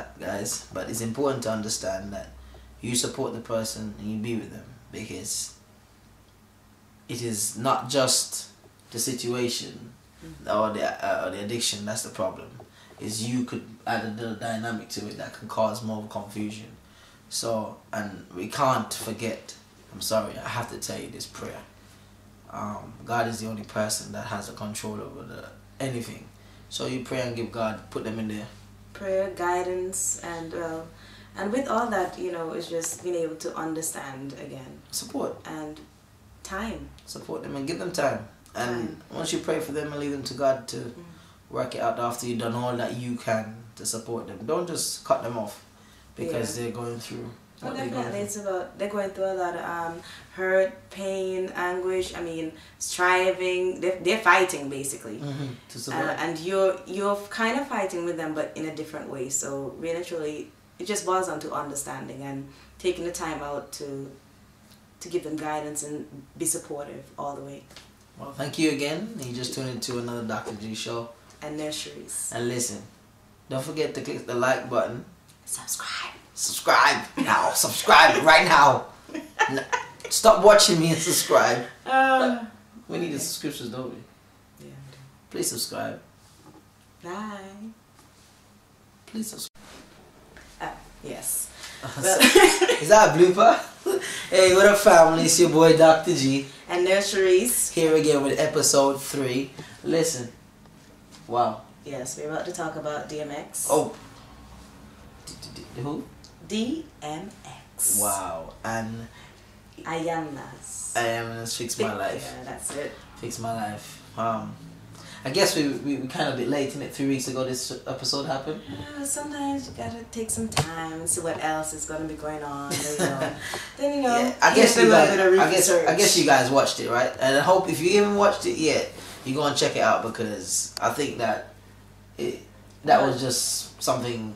that, guys, but it's important to understand that you support the person and you be with them, because it is not just the situation or the addiction that's the problem. Is you could add a little dynamic to it that can cause more confusion. So, and we can't forget, I'm sorry, I have to tell you this prayer. God is the only person that has a control over anything. So you pray and give God, put them in there. Prayer, guidance, and with all that, you know, it's just being able to understand again. Support. And time. Support them and give them time. And once you pray for them and leave them to God to work it out after you've done all that you can to support them. Don't just cut them off because they're going through. Well, definitely, it's about, they're going through a lot of hurt, pain, anguish. I mean, striving. They're fighting basically, to survive. And you're kind of fighting with them, but in a different way. So really, truly, it just boils down to understanding and taking the time out to give them guidance and be supportive all the way. Well, thank you again. You just tuned into another Dr. G show. And nurseries. And listen, don't forget to click the like button. Subscribe. Subscribe now. Subscribe right now. Stop watching me and subscribe. We need the subscriptions, don't we? Yeah. Please subscribe. Bye. Please subscribe. Yes. Is that a blooper? Hey, what up, family? It's your boy Dr. G. And nurseries. Here again with episode 3. Listen. Wow. Yes, we're about to talk about DMX. Oh. Who? DMX. Wow. And Iyanla's. Iyanla's Fix My Life. Yeah, that's it. Fix My Life. I guess we kind of a bit late, isn't it? 3 weeks ago this episode happened. Sometimes you gotta take some time and see what else is gonna be going on. You know. Then you know. Yeah, I guess you guys watched it, right? And I hope if you haven't watched it yet, you go and check it out, because I think that that was just something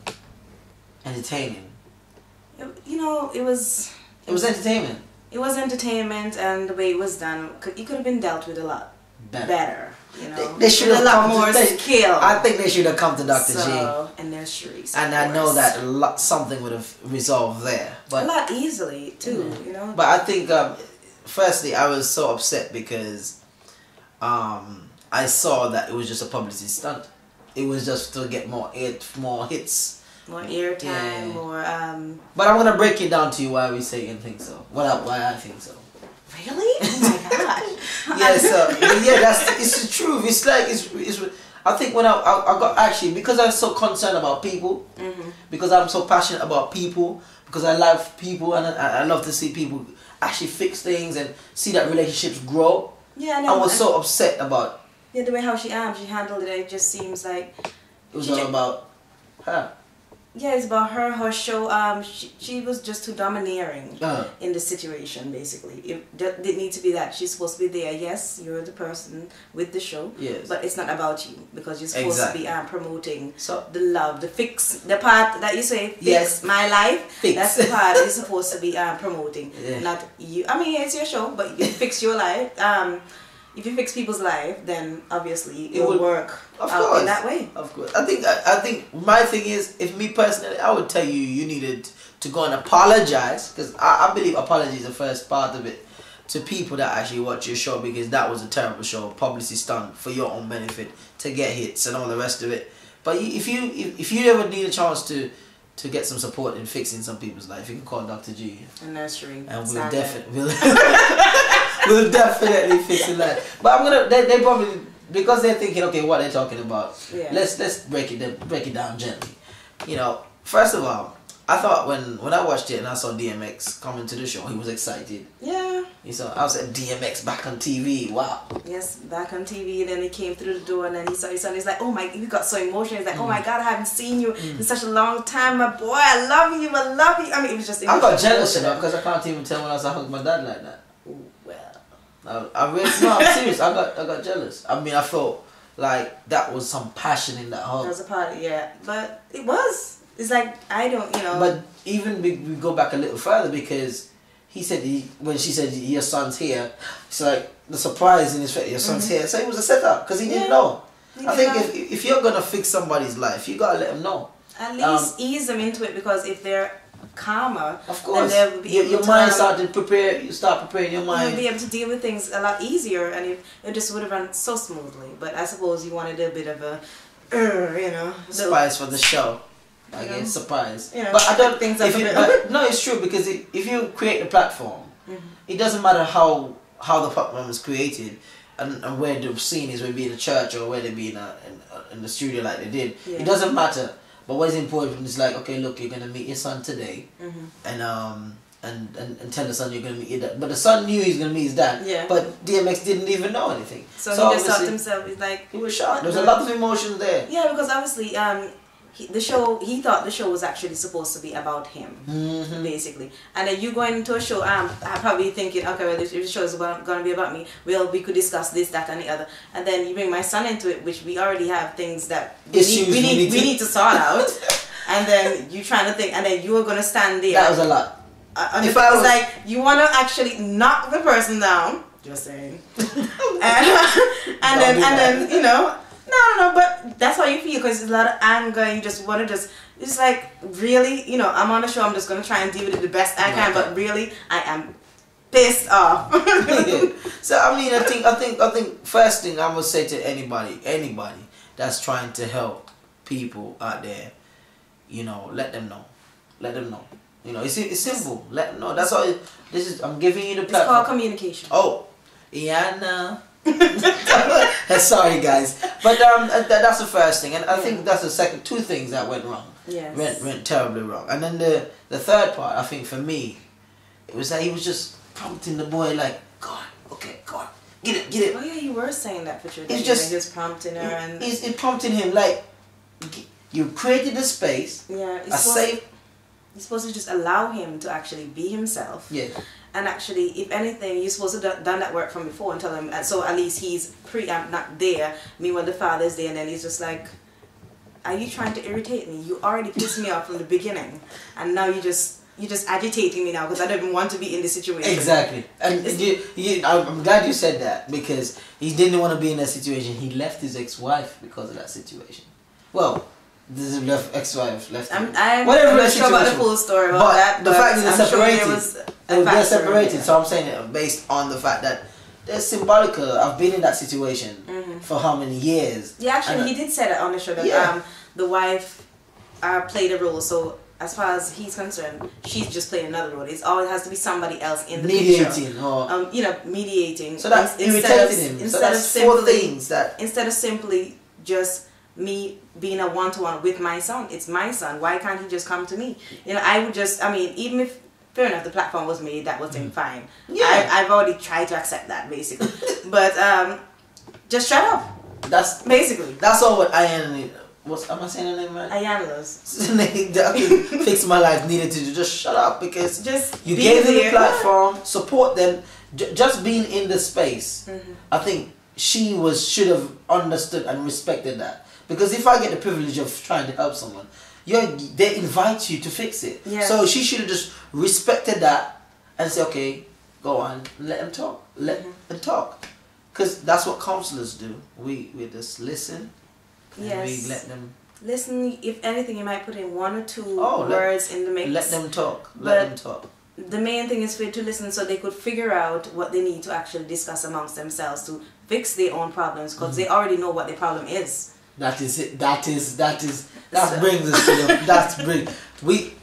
entertaining. You know, it was entertainment. It was entertainment, and the way it was done, it could have been dealt with a lot better. You know, they should have a lot more skill. I think they should have come to Dr. G. And nurseries. And I know that something would have resolved there, but a lot easily too. You know. But I think, firstly, I was so upset because I saw that it was just a publicity stunt. It was just to get more hits, more airtime, more. But I'm gonna break it down to you why we say and think so. Why I think so. Really? Oh my gosh. It's the truth. It's like it's. I think when I got, actually, because I'm so concerned about people, because I'm so passionate about people, because I love people, and I love to see people actually fix things and see that relationships grow. Yeah, I know. I was so upset about. Yeah, the way how she handled it, it just seems like it was all about her. Yeah, it's about her, her show. She was just too domineering in the situation, basically. It didn't need to be that. She's supposed to be there. Yes, you're the person with the show. Yes. But it's not about you, because you're supposed to be promoting the love, the part that you say, fix my life. Fix. That's the part you're supposed to be promoting, not you. I mean, it's your show, but you fix your life. If you fix people's life, then obviously it will work out in that way. Of course. I think my thing is, if me personally, I would tell you, you needed to go and apologize, because I believe apology is the first part of it, to people that actually watch your show, because that was a terrible show, publicity stunt for your own benefit, to get hits and all the rest of it. But if you ever need a chance to get some support in fixing some people's life, you can call Dr. G. A nursery. And we'll definitely we'll definitely fix it. But I'm gonna. They probably, because they're thinking, okay, what they're talking about. Yeah. Let's break it down gently. You know, first of all, I thought when I watched it and I saw DMX coming to the show, he was excited. Yeah. I was at DMX back on TV. Wow. Yes, back on TV. Then he came through the door and then he saw his son. He's like, oh my, he got so emotional. He's like, oh my God, I haven't seen you in such a long time, my boy. I love you. I love you. I mean, it was just. I got jealous, because I can't even tell when I hugged my dad like that. I really, no, I'm serious. I got jealous. I mean, I felt like that was some passion in that hug. There was a part, yeah, but it was. It's like, I don't, you know. But even we go back a little further, because he said when she said your son's here, it's like the surprise in his face. Your son's here, so it was a setup, because he didn't know. I think if you're gonna fix somebody's life, you gotta let them know. At least ease them into it, because if they're calmer, of course, then they'll be able your to, mind start to prepare. You start preparing your mind. You'll be able to deal with things a lot easier, and it just would have run so smoothly. But I suppose you wanted a bit of a, you know, spice for the show. I guess surprise. You know, but I don't think no, it's true, because if you create a platform, it doesn't matter how the platform is created. And where the scene is, whether it be in a church or whether it be in the studio like they did, it doesn't matter. But what is important is like, okay, look, you're gonna meet your son today, and tell the son you're gonna meet your dad. But the son knew he's gonna meet his dad. Yeah. But DMX didn't even know anything. So he just thought to himself, he's like, he was shocked. There was a lot of emotions there. Yeah, because obviously, he thought the show was actually supposed to be about him, basically. And then you going into a show, I'm probably thinking, okay, well, if the show is going to be about me, well, we could discuss this, that, and the other. And then you bring my son into it, which we already have things that we need to sort out. And then you trying to think, and then you are going to stand there. That was a lot. If I was like, you want to actually knock the person down, just saying, and then you know. No, but that's how you feel, because there's a lot of anger, and you just want to it's like, really, you know, I'm on the show, I'm just going to try and deal with it the best I can, but really, I am pissed off. So, I mean, I think first thing I would say to anybody that's trying to help people out there, you know, let them know. You know, it's simple. Let them know. That's all. I'm giving you the platform. It's called communication. Oh, Iyanla. Sorry guys, but that's the first thing, and I think that's the second. Two things that went wrong. Yes. Went terribly wrong. And then the third part, I think for me, it was that he was just prompting the boy like, go on, okay, go on, get it. Oh yeah, you were saying that, Patricia. It's just prompting her, and it prompted him like, you created a space. Yeah. You're supposed to just allow him to actually be himself. Yeah. And actually, if anything, you're supposed to have done that work from before and tell him, so at least he's not there. Meanwhile, the father's there, and then he's just like, are you trying to irritate me? You already pissed me off from the beginning, and now you're just agitating me now because I don't even want to be in this situation. Exactly. And I'm glad you said that, because he didn't want to be in that situation. He left his ex-wife because of that situation. Well, this ex-wife left him. I'm not sure about the full story about that. The fact that they're separated. So I'm saying it based on the fact that they're symbolical. I've been in that situation for how many years. Yeah, actually, he did say that on the show that the wife played a role. So as far as he's concerned, she's just playing another role. It always has to be somebody else in the mediating, picture. Or mediating. So that's irritating him. Instead of simply just me being a one-to-one with my son. It's my son. Why can't he just come to me? You know, I would just, I mean, even if, fair enough, the platform was made, that was fine. Yeah. I've already tried to accept that, basically. But just shut up. That's all what Iyanla, am I saying her name right? Iyanla's. Fix My Life needed to do. Just shut up, because just you gave them the platform, support them. Just being in the space, I think she should have understood and respected that. Because if I get the privilege of trying to help someone, they invite you to fix it. Yeah. So she should have just respected that and say, okay, go on, let them talk. Let them talk. Because that's what counselors do. We just listen and we let them... Listen, if anything, you might put in one or two words in the mix. Let them talk. Let them talk. The main thing is for you to listen so they could figure out what they need to actually discuss amongst themselves to fix their own problems, because they already know what their problem is. That is it. That brings us to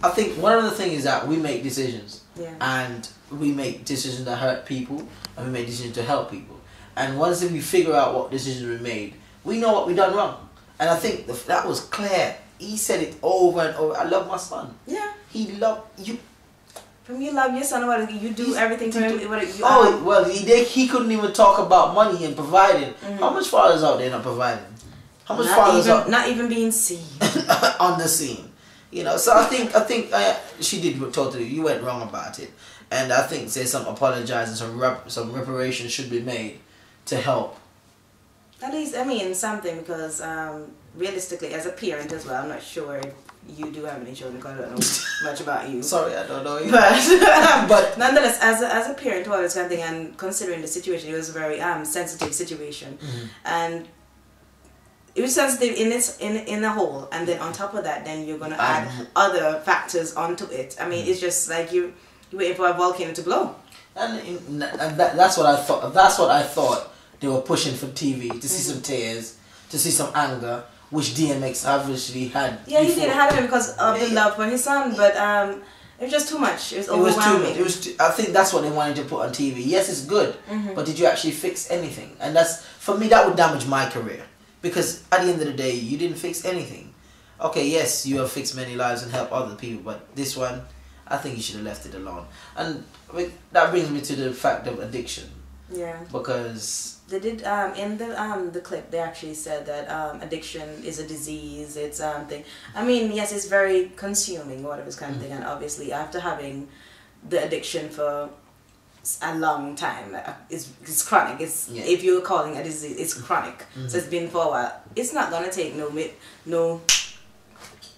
I think one of the things is that we make decisions. Yeah. And we make decisions that hurt people, and we make decisions to help people. And once we figure out what decisions we made, we know what we done wrong. And I think that was clear. He said it over and over. I love my son. Yeah. He loved you. From you love your son, what you do everything for him. Well, he couldn't even talk about money and providing. How much fathers out there not providing? How much fathers are not even being seen on the scene? You know, so I think she did totally. You went wrong about it, and I think there's some apologizing, some reparations should be made to help. At least, I mean, something, because realistically, as a parent as well, I'm not sure if you do have any children, because I don't know much about you. Sorry, I don't know you. But nonetheless, as a parent, all this kind of thing, and considering the situation, it was a very sensitive situation, and It was sensitive in the whole, and then on top of that, then you're gonna add other factors onto it. I mean, it's just like you waiting for a volcano to blow. And that's what I thought. That's what I thought they were pushing for TV, to see some tears, to see some anger, which DMX obviously had. Yeah, before. he did have him because of the love for his son, but it was just too much. It was overwhelming. It was too much. I think that's what they wanted to put on TV. Yes, it's good, but did you actually fix anything? And that's, for me, that would damage my career. Because at the end of the day, you didn't fix anything. Okay, yes, you have fixed many lives and helped other people, but this one, I think you should have left it alone. And that brings me to the fact of addiction. Yeah. Because they did in the clip, they actually said that addiction is a disease. It's thing. I mean, yes, it's very consuming, whatever kind of thing, and obviously after having the addiction for a long time, it's chronic. It's if you're calling a disease, it's chronic. So it's been for a while. It's not gonna take no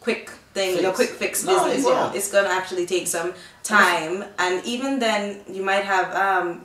quick thing, no quick fix business. It's gonna actually take some time, and even then you might have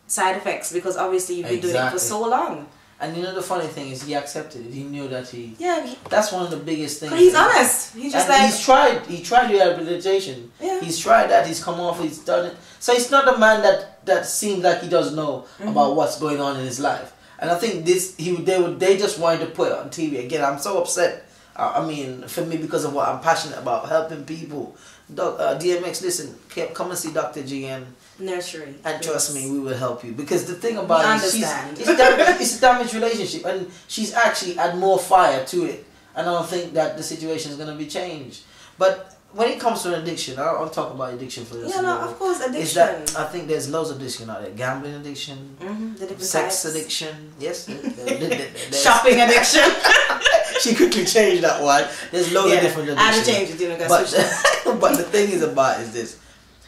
side effects because obviously you've been doing it for so long. And you know the funny thing is he accepted it. He knew that he. Yeah. That's one of the biggest things. But he's honest. He's just like. He tried rehabilitation. Yeah. He's tried that. He's come off. He's done it. So he's not a man that seems like he doesn't know about what's going on in his life. And I think they just wanted to put it on TV again. I'm so upset. I mean, for me, because of what I'm passionate about, helping people. DMX, listen, come and see Dr.G and Nursery. And trust me, we will help you. Because the thing about it, it's a damaged relationship, and she's actually add more fire to it. And I don't think that the situation is going to be changed. But when it comes to an addiction, I'll talk about addiction for this. Yeah, no, of course, addiction. Is that I think there's loads of addiction out there. Gambling addiction, sex addiction, yes. Shopping addiction. She quickly changed that one. There's loads of different addictions. I had to change it, you know, but the thing is this.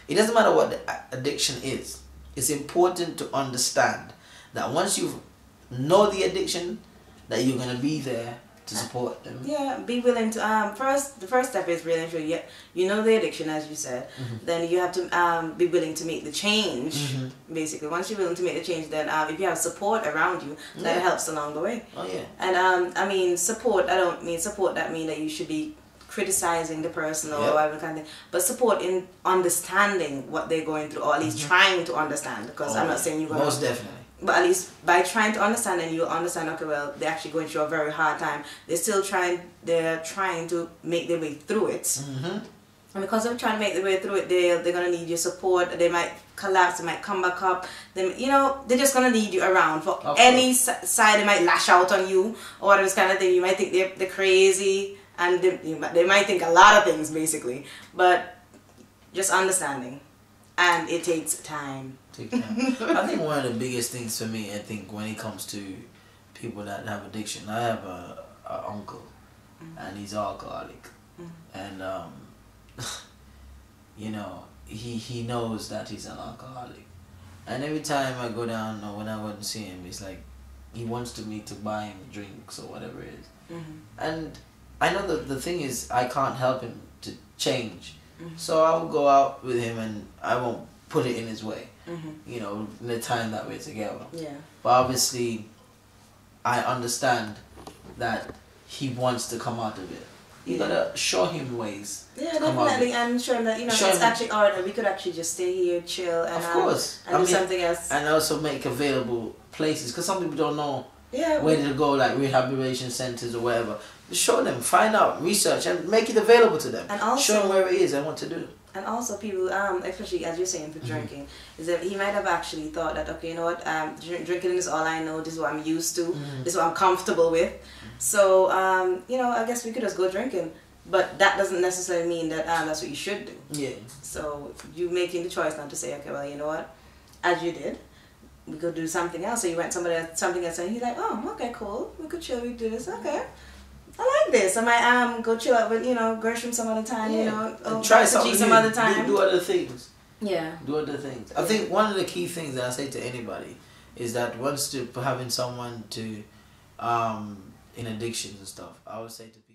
It doesn't matter what the addiction is. It's important to understand that once you know the addiction, that you're going to be there to support them. Yeah, be willing to, the first step is really sure you know the addiction, as you said. Then you have to be willing to make the change, basically. Once you're willing to make the change, then if you have support around you, that helps along the way. Oh, yeah. And I mean, support, I don't mean support that mean that you should be criticizing the person or whatever kind of thing, but support in understanding what they're going through, or at least trying to understand, because I'm not saying you're going to... Most definitely. But at least by trying to understand, and you'll understand, okay, well, they're actually going through a very hard time. They're trying to make their way through it. And because they're trying to make their way through it, they're going to need your support. They might collapse, they might come back up. They're just going to need you around for any side. They might lash out on you or whatever kind of thing. You might think they're crazy, and they might think a lot of things, basically. But just understanding. And it takes time. I think one of the biggest things for me, I think when it comes to people that have addiction, I have a uncle, and he's alcoholic, and you know, he knows that he's an alcoholic, and every time I go down or when I went to see him, it's like he wants me to buy him drinks or whatever it is, and I know that the thing is I can't help him to change, so I will go out with him and I won't put it in his way. You know, in the time that we're together. Yeah. But obviously, I understand that he wants to come out of it. You gotta show him ways. Yeah, definitely, and show him that it's actually alright. We could actually just stay here, chill, and do something else. And also make available places, because some people don't know where to go, like rehabilitation centers or whatever. Just show them, find out, research, and make it available to them. And also, show them where it is and what to do. And also people, especially as you're saying for drinking, is that he might have actually thought that, okay, you know what, drinking is all I know, this is what I'm used to, this is what I'm comfortable with. So, you know, I guess we could just go drinking. But that doesn't necessarily mean that that's what you should do. Yeah. So you making the choice not to say, okay, well, you know what, as you did, we could do something else. So you went something else, and he's like, oh, okay, cool, we could chill, we could do this, okay. I like this. I might go chill out with, Gershom some other time, try something some other time. Do other things. Yeah. Do other things. I think one of the key things that I say to anybody is that once having someone to in addictions and stuff, I would say to people